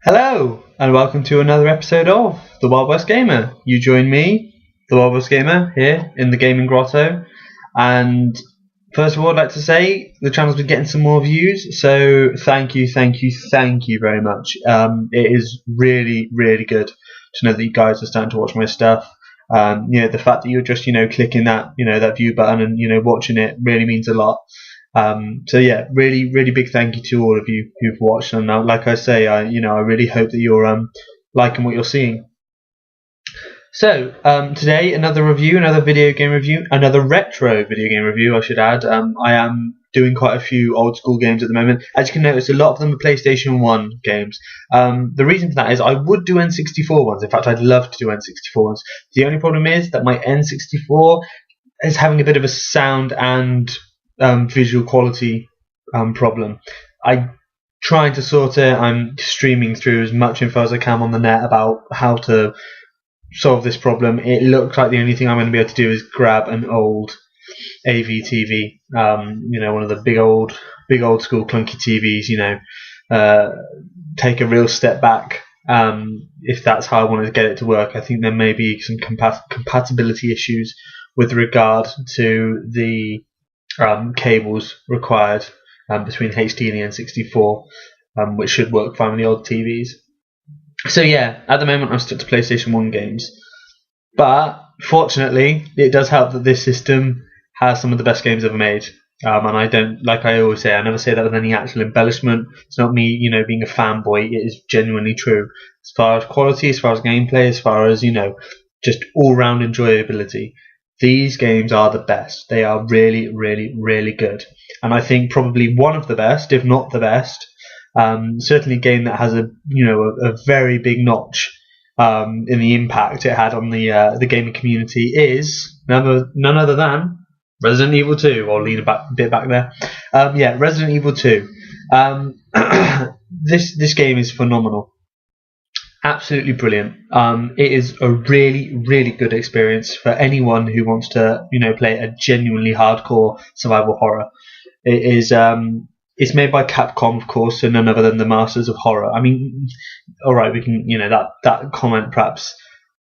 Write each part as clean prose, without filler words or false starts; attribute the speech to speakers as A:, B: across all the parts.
A: Hello, and welcome to another episode of the WildWestGamer. You join me, the WildWestGamer, here in the Gaming Grotto. And first of all, I'd like to say the channel's been getting some more views, so thank you very much. It is really, really good to know that you guys are starting to watch my stuff. The fact that you're just, clicking that, that view button and, watching it really means a lot. So yeah, really, really big thank you to all of you who've watched, and like I say, I really hope that you're liking what you're seeing. So today, another video game review, another retro video game review, I should add. I am doing quite a few old school games at the moment. As you can notice, a lot of them are PlayStation 1 games. The reason for that is I would do N64 ones. In fact, I'd love to do N64 ones. The only problem is that my N64 is having a bit of a sound and visual quality problem. I'm trying to sort it. I'm streaming through as much info as I can on the net about how to solve this problem. It looks like the only thing I'm going to be able to do is grab an old AV TV, one of the big old school clunky TVs, take a real step back. If that's how I wanted to get it to work. I think there may be some compatibility issues with regard to the cables required between HD and the N64, which should work fine with the old TVs. So yeah, at the moment I'm stuck to PlayStation 1 games, but fortunately it does help that this system has some of the best games ever made. And I don't, like I always say, I never say that with any actual embellishment. It's not me, being a fanboy. It is genuinely true. As far as quality, as far as gameplay, as far as, just all-round enjoyability, these games are the best. They are really, really, really good. And I think probably one of the best, if not the best. Certainly a game that has a very big notch in the impact it had on the gaming community is none other than Resident Evil 2. I'll lean a bit back there. Resident Evil 2. This game is phenomenal. Absolutely brilliant. It is a really, really good experience for anyone who wants to, play a genuinely hardcore survival horror. It is. It's made by Capcom, of course, and none other than the masters of horror. I mean, all right, we can, that comment perhaps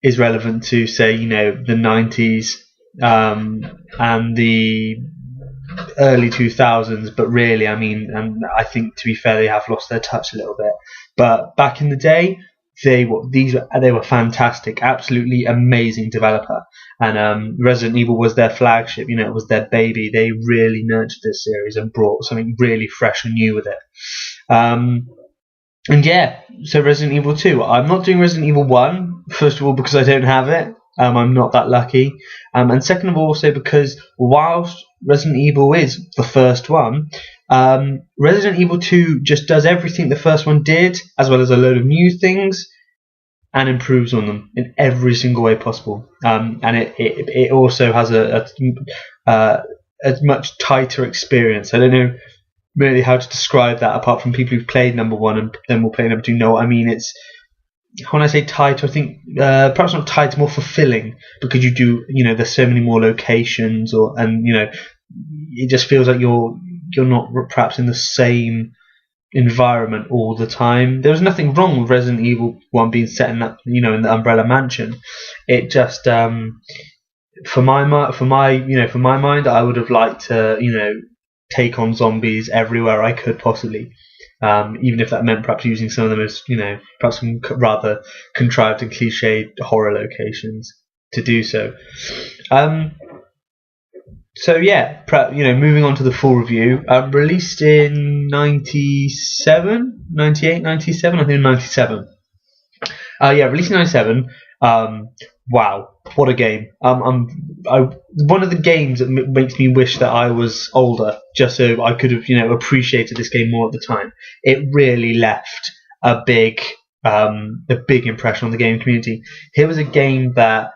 A: is relevant to, say, the 90s and the early 2000s, but really, I mean, and I think, to be fair, they have lost their touch a little bit. But back in the day, they were fantastic, absolutely amazing developer, and Resident Evil was their flagship. It was their baby. They really nurtured this series and brought something really fresh and new with it. So Resident Evil 2. I'm not doing Resident Evil 1, first of all, because I don't have it. I'm not that lucky, and second of all, also because whilst Resident Evil is the first one, Resident Evil 2 just does everything the first one did, as well as a load of new things, and improves on them in every single way possible. And it also has a much tighter experience. I don't know really how to describe that, apart from people who've played number one and then will play number two know what I mean. It's, when I say tighter, I think perhaps not tighter, more fulfilling, because you do, there's so many more locations, it just feels like you're not perhaps in the same environment all the time. There was nothing wrong with Resident Evil 1 being set in that, in the Umbrella Mansion. It just, for my mind, I would have liked to, take on zombies everywhere I could possibly. Even if that meant perhaps using some of them as, perhaps some rather contrived and cliched horror locations to do so. Moving on to the full review. Released in 97, 98, 97, I think 97. Released in 97. Wow, what a game. One of the games that makes me wish that I was older, just so I could have, appreciated this game more at the time. It really left a big impression on the gaming community. Here was a game that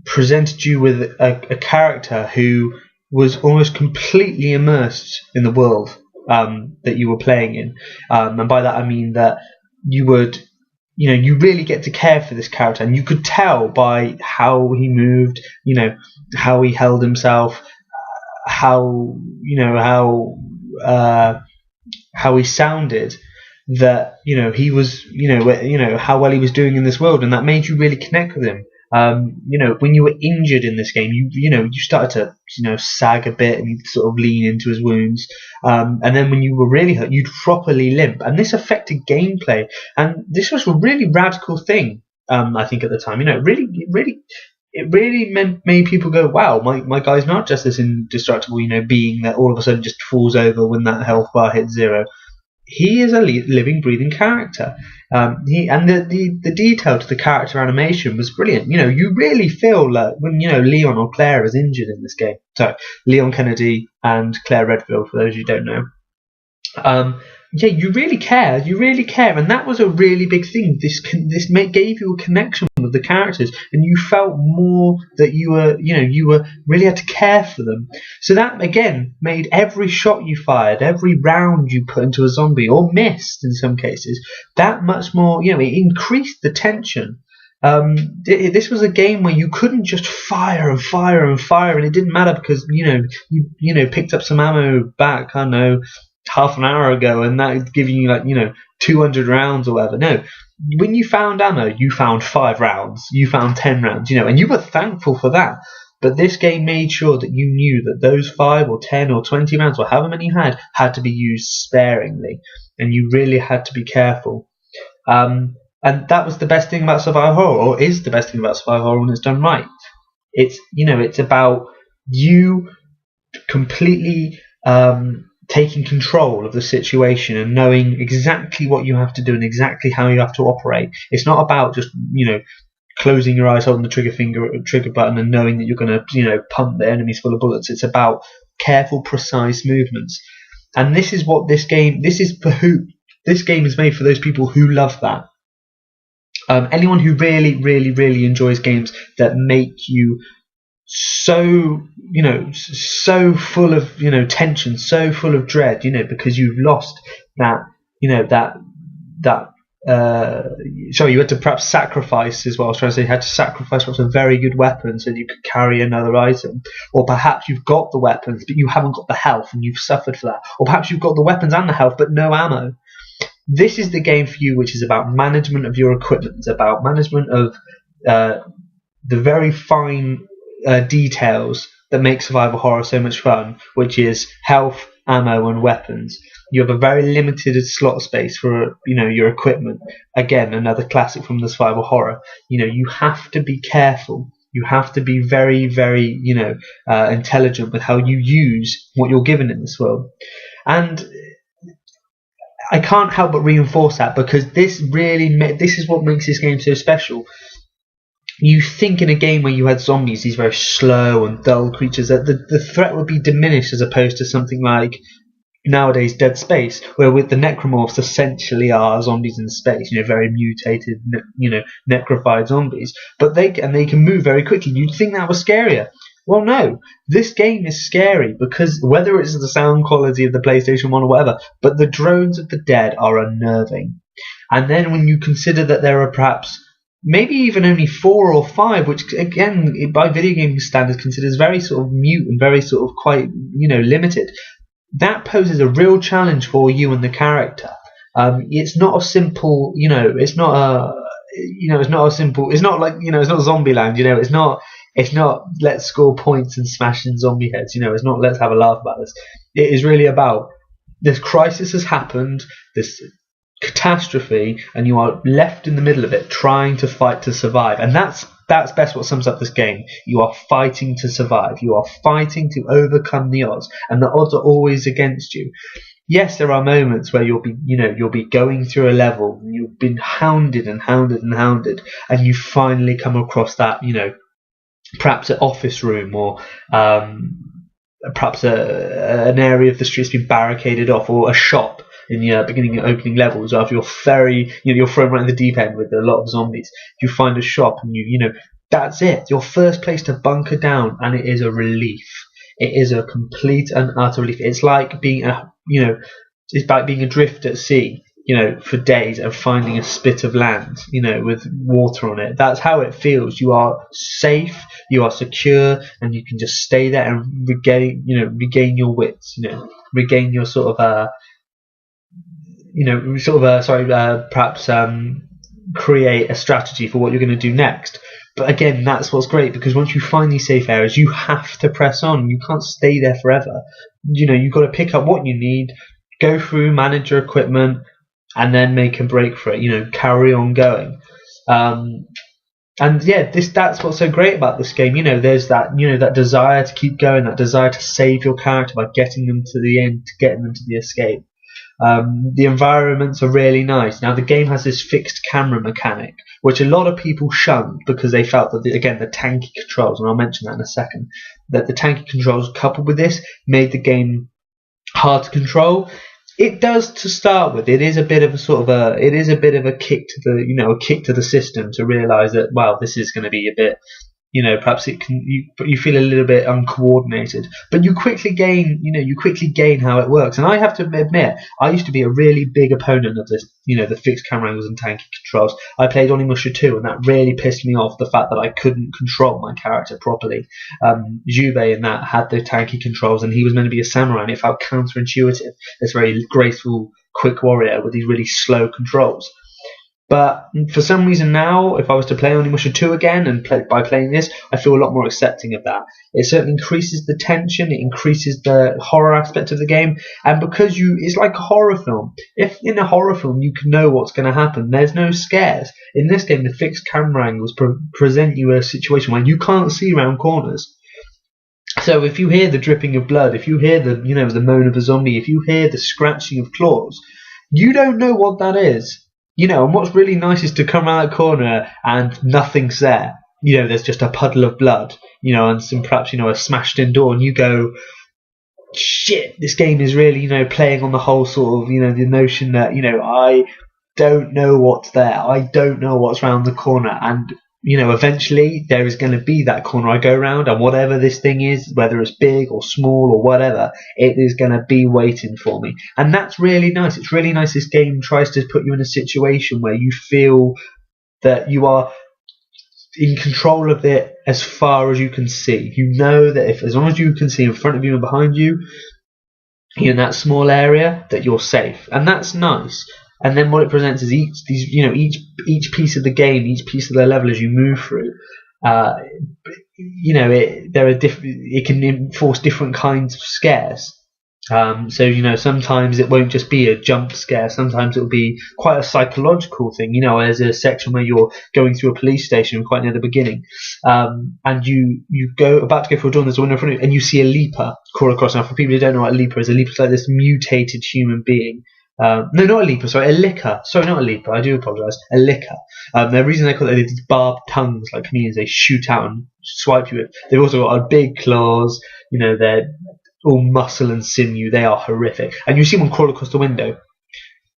A: presented you with a character who was almost completely immersed in the world that you were playing in, and by that I mean that you would, you really get to care for this character, and you could tell by how he moved, how he held himself, how he sounded, that he was how well he was doing in this world, and that made you really connect with him. When you were injured in this game, you started to sag a bit and you'd sort of lean into his wounds. And then when you were really hurt, you'd properly limp, and this affected gameplay. And this was a really radical thing. I think at the time, it really made people go, wow, my guy's not just this indestructible, being that all of a sudden just falls over when that health bar hits zero. He is a living, breathing character. The detail to the character animation was brilliant. You really feel like when Leon or Claire is injured in this game. Sorry, Leon Kennedy and Claire Redfield, for those who don't know. You really care, and that was a really big thing. This gave you a connection with the characters, and you felt more that you were really had to care for them. So that again made every shot you fired, every round you put into a zombie or missed in some cases, that much more. It increased the tension. This was a game where you couldn't just fire and fire and fire, and it didn't matter because you picked up some ammo back. I don't know, half an hour ago, and that giving you 200 rounds or whatever. No, when you found ammo, you found 5 rounds, you found 10 rounds, and you were thankful for that. But this game made sure that you knew that those 5 or 10 or 20 rounds, or however many you had to be used sparingly, and you really had to be careful. And that was the best thing about survival horror, or is the best thing about survival horror when it's done right. It's about you completely taking control of the situation and knowing exactly what you have to do and exactly how you have to operate. It's not about just closing your eyes, holding the trigger button, and knowing that you're going to pump the enemies full of bullets. It's about careful, precise movements. And this is what this game. This game is made for those people who love that. Anyone who really, really, really enjoys games that make you so full of tension, so full of dread, because you've lost that sorry, you had to perhaps sacrifice as well. I was trying to say you had to sacrifice perhaps a very good weapon so that you could carry another item, or perhaps you've got the weapons but you haven't got the health and you've suffered for that, or perhaps you've got the weapons and the health but no ammo. This is the game for you, which is about management of your equipment. It's about management of the very fine details that make survival horror so much fun, which is health, ammo, and weapons. You have a very limited slot space for your equipment. Again, another classic from the survival horror. You have to be careful. You have to be very, very intelligent with how you use what you're given in this world. And I can't help but reinforce that, because this is what makes this game so special. You think in a game where you had zombies, these very slow and dull creatures, that the threat would be diminished, as opposed to something like nowadays Dead Space, where with the necromorphs essentially are zombies in space, very mutated, necrofied zombies, but they can move very quickly. You'd think that was scarier. Well, no, this game is scary because whether it's the sound quality of the PlayStation 1 or whatever, but the drones of the dead are unnerving. And then when you consider that there are perhaps maybe even only 4 or 5, which again by video game standards considers very sort of mute and very sort of quite limited, that poses a real challenge for you and the character. It's not a simple, it's not like it's not Zombieland. It's not let's score points and smash in zombie heads. It's not let's have a laugh about this. It is really about this crisis has happened, this catastrophe, and you are left in the middle of it trying to fight to survive. And that's best what sums up this game. You are fighting to survive. You are fighting to overcome the odds, and the odds are always against you. Yes, there are moments where you'll be going through a level and you've been hounded and hounded and hounded, and you finally come across that perhaps an office room, or perhaps an area of the street's been barricaded off, or a shop in the beginning and opening levels. After you're thrown right in the deep end with a lot of zombies, you find a shop and that's it. Your first place to bunker down, and it is a relief. It is a complete and utter relief. It's like being adrift at sea, for days, and finding a spit of land, with water on it. That's how it feels. You are safe, you are secure, and you can just stay there and regain your wits, regain your sort of perhaps create a strategy for what you're going to do next. But again, that's what's great, because once you find these safe areas, you have to press on. You can't stay there forever. You've got to pick up what you need, go through, manage your equipment, and then make a break for it. Carry on going. And yeah, that's what's so great about this game. There's that desire to keep going, that desire to save your character by getting them to the end, getting them to the escape. The environments are really nice. Now, the game has this fixed camera mechanic, which a lot of people shunned because they felt that, the tanky controls, and I'll mention that in a second, that the tanky controls coupled with this made the game hard to control. It does to start with. It is a bit of a kick to the system to realise that, wow, this is going to be a bit, perhaps you feel a little bit uncoordinated, but you quickly gain how it works. And I have to admit, I used to be a really big opponent of this, the fixed camera angles and tanky controls. I played Onimusha 2, and that really pissed me off, the fact that I couldn't control my character properly. Jubei in that had the tanky controls, and he was meant to be a samurai, and it felt counterintuitive. This very graceful, quick warrior with these really slow controls. But for some reason now, if I was to play Onimusha 2 again, and by playing this, I feel a lot more accepting of that. It certainly increases the tension, it increases the horror aspect of the game, and because it's like a horror film. If in a horror film you can know what's going to happen, there's no scares. In this game, the fixed camera angles present you a situation where you can't see around corners. So if you hear the dripping of blood, if you hear the moan of a zombie, if you hear the scratching of claws, you don't know what that is. And what's really nice is to come around that corner and nothing's there. There's just a puddle of blood, and some perhaps, a smashed in door, and you go, shit, this game is really, playing on the whole sort of, the notion that, I don't know what's there. I don't know what's around the corner. And, eventually there is going to be that corner I go around, and whatever this thing is, whether it's big or small or whatever, it is going to be waiting for me. And that's really nice. It's really nice this game tries to put you in a situation where you feel that you are in control of it as far as you can see. You know that as long as you can see in front of you and behind you, in that small area, that you're safe. And that's nice. And then what it presents is each piece of the game, each piece of the level as you move through, it can enforce different kinds of scares. So sometimes it won't just be a jump scare. Sometimes it'll be quite a psychological thing. There's a section where you're going through a police station quite near the beginning, and you about to go for a door, and there's a window in front of you, and you see a leaper crawl across. Now, for people who don't know what a leaper is like this mutated human being. No, not a leaper, sorry, a licker. Sorry, not a leaper, I do apologise. A licker. The reason they call it these barbed tongues, like chameleons, they shoot out and swipe you with. They've also got big claws, they're all muscle and sinew, they are horrific. And you see one crawl across the window.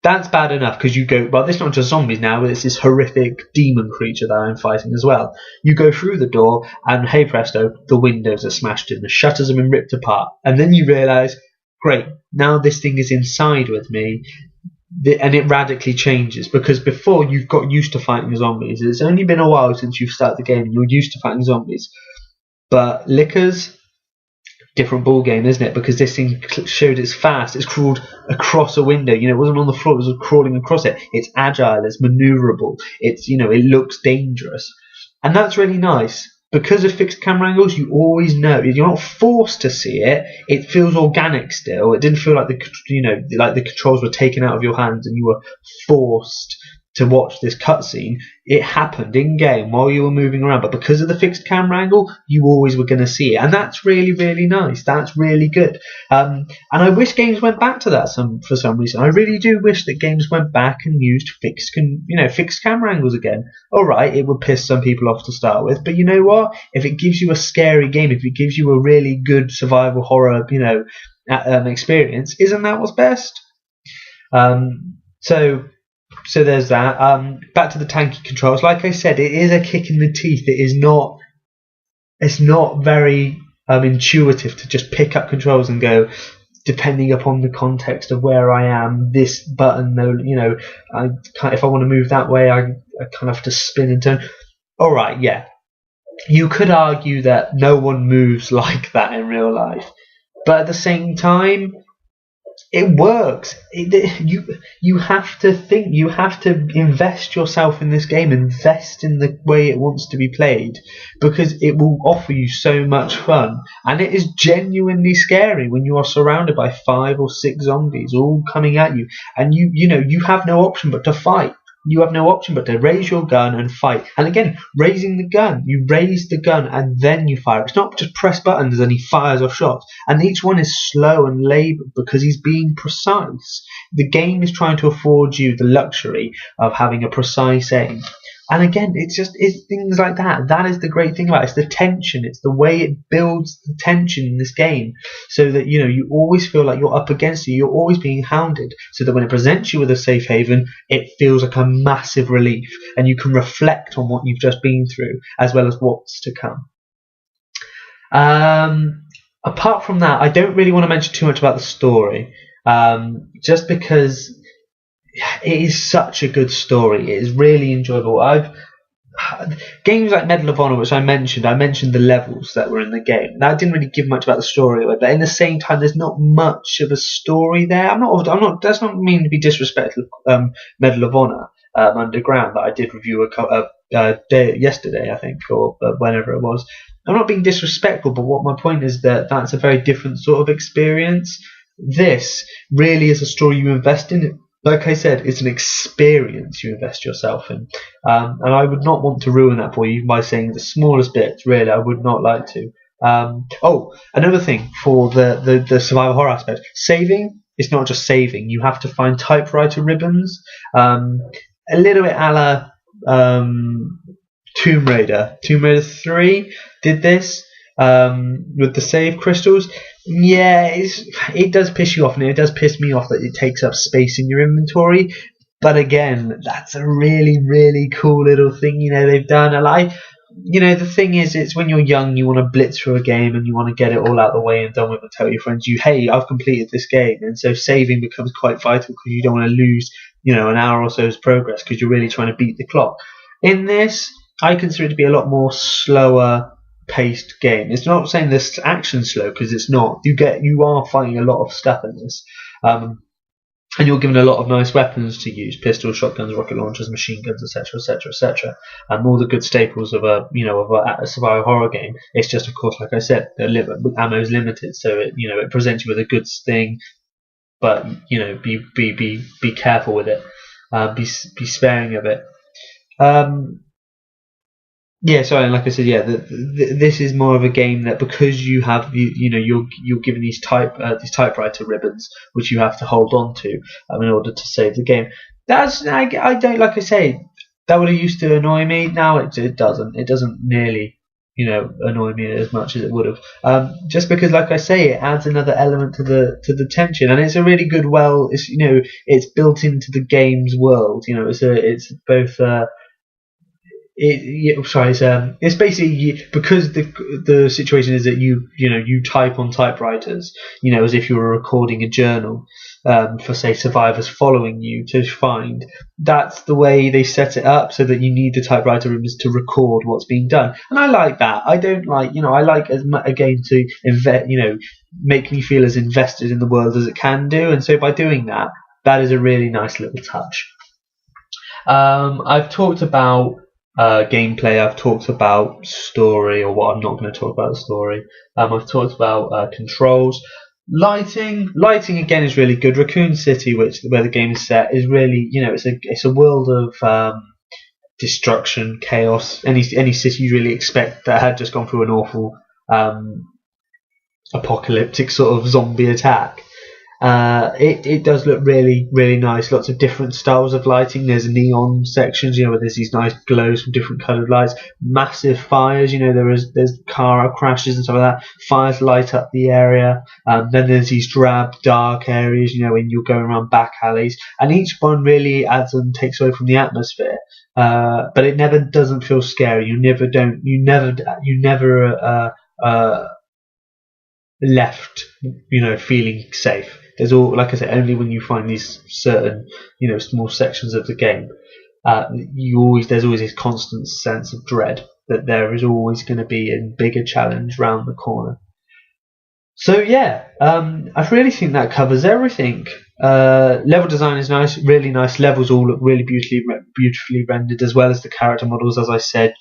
A: That's bad enough, because you go, well, it's not just zombies now, it's this horrific demon creature that I'm fighting as well. You go through the door, and hey presto, the windows are smashed in, the shutters have been ripped apart, and then you realise, great, now this thing is inside with me, and it radically changes, because before you've got used to fighting zombies. It's only been a while since you've started the game and you're used to fighting zombies. But lickers, different ball game, isn't it? Because this thing showed it's fast, it's crawled across a window, it wasn't on the floor, it was crawling across it. It's agile, it's maneuverable, it's it looks dangerous. And that's really nice. Because of fixed camera angles, you always know. You're not forced to see it. It feels organic still. It didn't feel like the controls were taken out of your hands and you were forced to watch this cutscene. It happened in game while you were moving around, but because of the fixed camera angle, you always were going to see it, and that's really, really nice. That's really good. And I wish games went back to that for some reason. I really do wish that games went back and used fixed camera angles again. All right, it would piss some people off to start with, but you know what? If it gives you a scary game, if it gives you a really good survival horror, experience, isn't that what's best? So there's that. Back to the tanky controls. Like I said, it is a kick in the teeth. It's not very intuitive to just pick up controls and go, depending upon the context of where I am, this button, if I want to move that way, I kind of have to spin and turn. All right, yeah. You could argue that no one moves like that in real life, but at the same time, it works. You have to think. You have to invest yourself in this game. Invest in the way it wants to be played, because it will offer you so much fun. And it is genuinely scary when you are surrounded by 5 or 6 zombies all coming at you, and you have no option but to fight. You have no option but to raise your gun and fight. And again, raising the gun, you raise the gun and then you fire. It's not just press buttons and he fires off shots. And each one is slow and laboured because he's being precise. The game is trying to afford you the luxury of having a precise aim. And again, it's things like that. That is the great thing about it. It's the tension. It's the way it builds the tension in this game, so that you always feel like you're up against it. You're always being hounded, so that when it presents you with a safe haven, it feels like a massive relief, and you can reflect on what you've just been through, as well as what's to come. Apart from that, I don't really want to mention too much about the story, just because it is such a good story. It is really enjoyable. Games like Medal of Honor, which I mentioned the levels that were in the game. Now, I didn't really give much about the story, but in the same time, there's not much of a story there. I'm not. That's not mean to be disrespectful. Medal of Honor Underground that I did review yesterday, I think, or whenever it was. I'm not being disrespectful, but what my point is that's a very different sort of experience. This really is a story you invest in. Like I said, it's an experience you invest yourself in, and I would not want to ruin that for you by saying the smallest bits. Really, I would not like to. Another thing for the survival horror aspect: saving. It's not just saving. You have to find typewriter ribbons. A little bit a la Tomb Raider. Tomb Raider 3 did this with the save crystals. Yeah, it does piss you off, and it does piss me off that it takes up space in your inventory. But again, that's a really, really cool little thing, they've done. And the thing is, it's when you're young, you want to blitz through a game and you want to get it all out of the way and done with, and tell your friends, hey, I've completed this game. And so saving becomes quite vital, because you don't want to lose, an hour or so's progress, because you're really trying to beat the clock. In this, I consider it to be a lot more slower paced game. It's not saying this action slow, because it's not. You are fighting a lot of stuff in this, and you're given a lot of nice weapons to use: pistols, shotguns, rocket launchers, machine guns, etc., etc., etc., and all the good staples of a survival horror game. It's just, of course, like I said, ammo is limited, so it presents you with a good thing, but be careful with it, be sparing of it. Yeah, sorry, and like I said, this is more of a game that, because you have you're given these typewriter ribbons, which you have to hold on to in order to save the game. I don't, like I say, that would have used to annoy me. Now it doesn't. It doesn't nearly annoy me as much as it would have. Just because, like I say, it adds another element to the tension, and it's a really good. It's built into the game's world. It's both. It's basically, because the situation is that you type on typewriters, as if you were recording a journal, for, say, survivors following you to find. That's the way they set it up, so that you need the typewriter ribbons to record what's being done. And I like that. I don't like, I like a game to make me feel as invested in the world as it can do. And so by doing that, that is a really nice little touch. I've talked about gameplay. I've talked about story, or what I'm not going to talk about the story. I've talked about controls. Lighting again is really good. Raccoon City, where the game is set, is really, it's a world of destruction, chaos. Any city you really expect that had just gone through an awful apocalyptic sort of zombie attack. It does look really, really nice. Lots of different styles of lighting. There's neon sections, where there's these nice glows from different coloured lights. Massive fires, there's car crashes and stuff like that. Fires light up the area. Then there's these drab, dark areas, when you're going around back alleys. And each one really adds and takes away from the atmosphere. But it never doesn't feel scary. You never left, feeling safe. There's like I said, only when you find these certain, small sections of the game, there's always this constant sense of dread that there is always going to be a bigger challenge round the corner. So yeah, I really think that covers everything. Level design is nice, really nice. Levels all look really beautifully rendered, as well as the character models. As I said,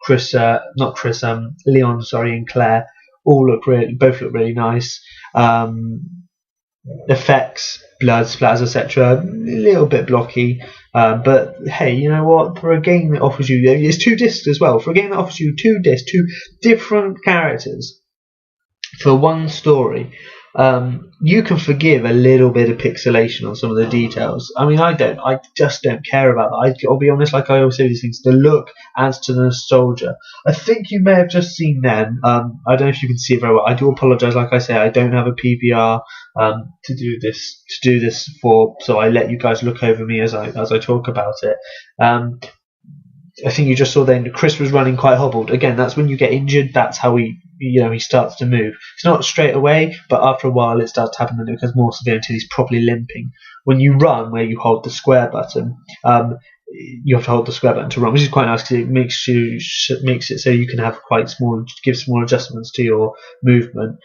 A: Chris, not Chris, Leon, sorry, and Claire, both look really nice. Effects, blood splatters, etc. A little bit blocky, but hey, you know what? For a game that offers you, it's 2 discs as well. For a game that offers you 2 discs, 2 different characters for one story, you can forgive a little bit of pixelation on some of the details. I mean, I just don't care about that. I'll be honest, like I always say these things, the look adds to the nostalgia. I think you may have just seen them. I don't know if you can see it very well. I do apologise. Like I say, I don't have a PVR to do this for, so I let you guys look over me as I talk about it. I think you just saw then Chris was running quite hobbled. Again, that's when you get injured. That's how he starts to move. It's not straight away, but after a while it starts to happen and it becomes more severe until he's properly limping. When you run, where you hold the square button, you have to hold the square button to run, which is quite nice because it makes it so you can have give small adjustments to your movement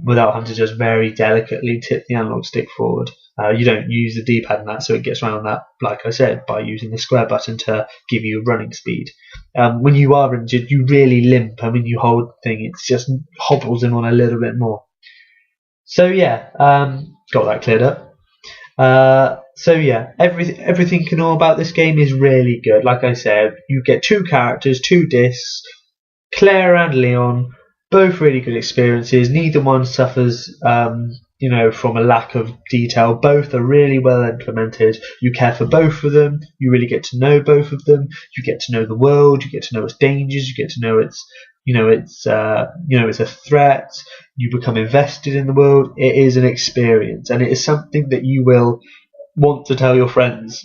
A: without having to just very delicately tip the analog stick forward. You don't use the D-pad in that, so it gets around that, like I said, by using the square button to give you running speed. When you are injured, you really limp. I mean, you hold the thing, it just hobbles in on a little bit more. So yeah, got that cleared up. So yeah, everything and all about this game is really good. Like I said, you get 2 characters, 2 discs, Claire and Leon, both really good experiences. Neither one suffers from a lack of detail. Both are really well implemented. You care for both of them. You really get to know both of them. You get to know the world. You get to know its dangers. You get to know it's a threat. You become invested in the world. It is an experience, and it is something that you will want to tell your friends,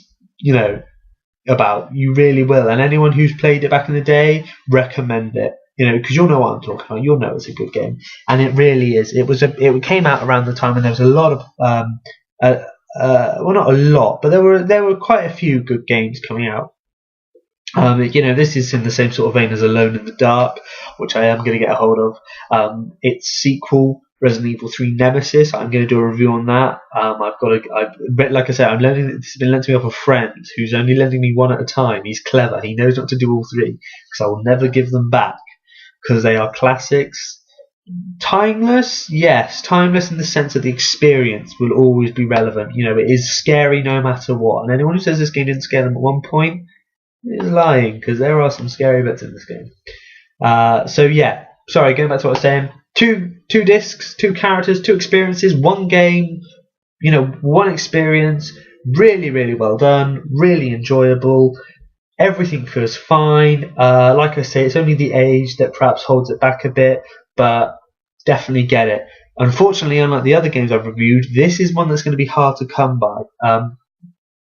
A: about. You really will. And anyone who's played it back in the day, recommend it. Because you'll know what I'm talking about. You'll know it's a good game, and it really is. It came out around the time when there was a lot of well, not a lot, but there were quite a few good games coming out. This is in the same sort of vein as Alone in the Dark, which I am going to get a hold of. Its sequel, Resident Evil 3 Nemesis, I'm going to do a review on that. Like I said, this has been lent to me off a friend who's only lending me one at a time. He's clever. He knows not to do all 3 because I will never give them back because they are classics. Timeless, yes, timeless in the sense that the experience will always be relevant. It is scary no matter what, and anyone who says this game didn't scare them at one point is lying, because there are some scary bits in this game. So yeah, sorry, going back to what I was saying. 2 discs, 2 characters, 2 experiences, 1 game. 1 experience. Really, really well done. Really enjoyable. Everything feels fine. Like I say, it's only the age that perhaps holds it back a bit, but definitely get it. Unfortunately, unlike the other games I've reviewed, this is one that's going to be hard to come by.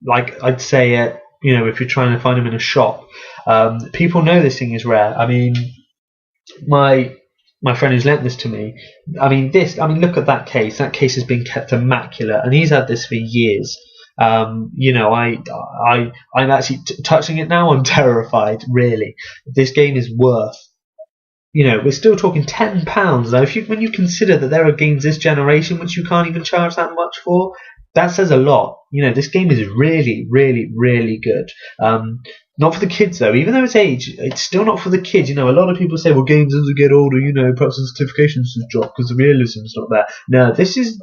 A: Like I'd say, if you're trying to find them in a shop, people know this thing is rare. I mean, my friend who's lent this to me, look at that case. That case has been kept immaculate, and he's had this for years. I'm actually touching it now. I'm terrified. Really, this game is worth. We're still talking £10 now. When you consider that there are games this generation which you can't even charge that much for, that says a lot. This game is really, really, really good. Not for the kids though. Even though it's age, it's still not for the kids. A lot of people say, well, games as they get older, perhaps the certifications has dropped because the realism's not there. No, this is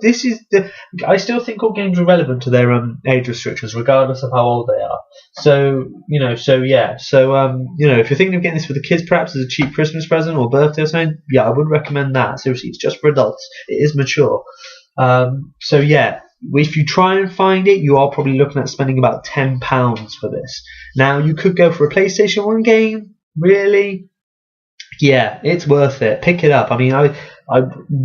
A: I still think all games are relevant to their age restrictions, regardless of how old they are. So yeah. If you're thinking of getting this for the kids, perhaps as a cheap Christmas present or birthday or something, yeah, I would recommend that. Seriously, it's just for adults. It is mature. So yeah. If you try and find it, you are probably looking at spending about £10 for this. Now, you could go for a PlayStation 1 game. Really? Yeah, it's worth it. Pick it up. I mean, I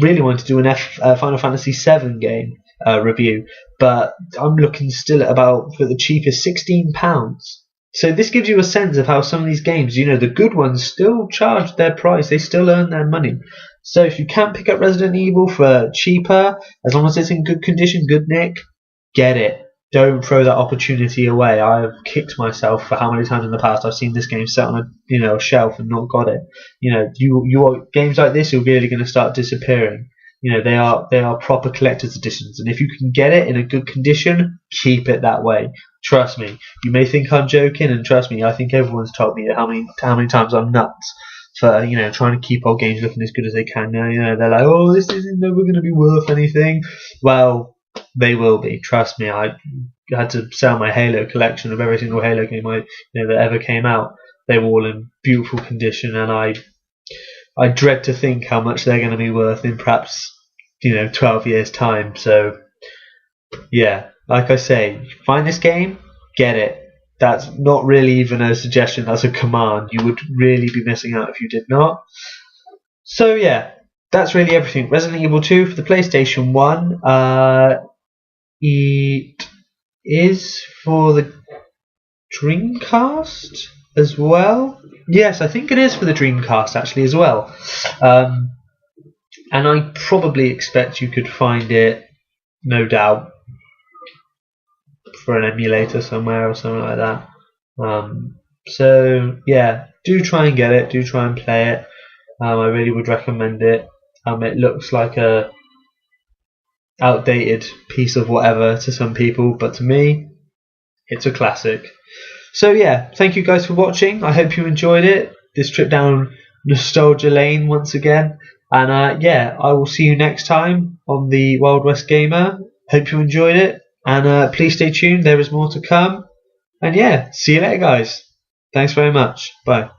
A: really wanted to do an Final Fantasy VII game review, but I'm looking still at about, for the cheapest, £16. So this gives you a sense of how some of these games, the good ones still charge their price. They still earn their money. So if you can pick up Resident Evil for cheaper, as long as it's in good condition, good nick, get it. Don't throw that opportunity away. I've kicked myself for how many times in the past I've seen this game set on a shelf and not got it. Games like this are really going to start disappearing. they are proper collector's editions, and if you can get it in a good condition, keep it that way. Trust me. You may think I'm joking, and trust me, I think everyone's told me how many times I'm nuts for trying to keep old games looking as good as they can. They're like, oh, this isn't never going to be worth anything. Well, they will be. Trust me. I had to sell my Halo collection of every single Halo game that ever came out. They were all in beautiful condition, and I dread to think how much they're going to be worth in perhaps 12 years time. So yeah, like I say, find this game, get it. That's not really even a suggestion, that's a command. You would really be missing out if you did not. So yeah, that's really everything. Resident Evil 2 for the PlayStation 1. It is for the Dreamcast as well. Yes, I think it is for the Dreamcast actually as well. And I probably expect you could find it, no doubt, for an emulator somewhere or something like that. So yeah, do try and get it. Do try and play it. I really would recommend it. It looks like a outdated piece of whatever to some people, but to me, it's a classic. So yeah, thank you guys for watching. I hope you enjoyed it. This trip down nostalgia lane once again. And yeah, I will see you next time on the Wild West Gamer. Hope you enjoyed it. And please stay tuned. There is more to come. And yeah, see you later, guys. Thanks very much. Bye.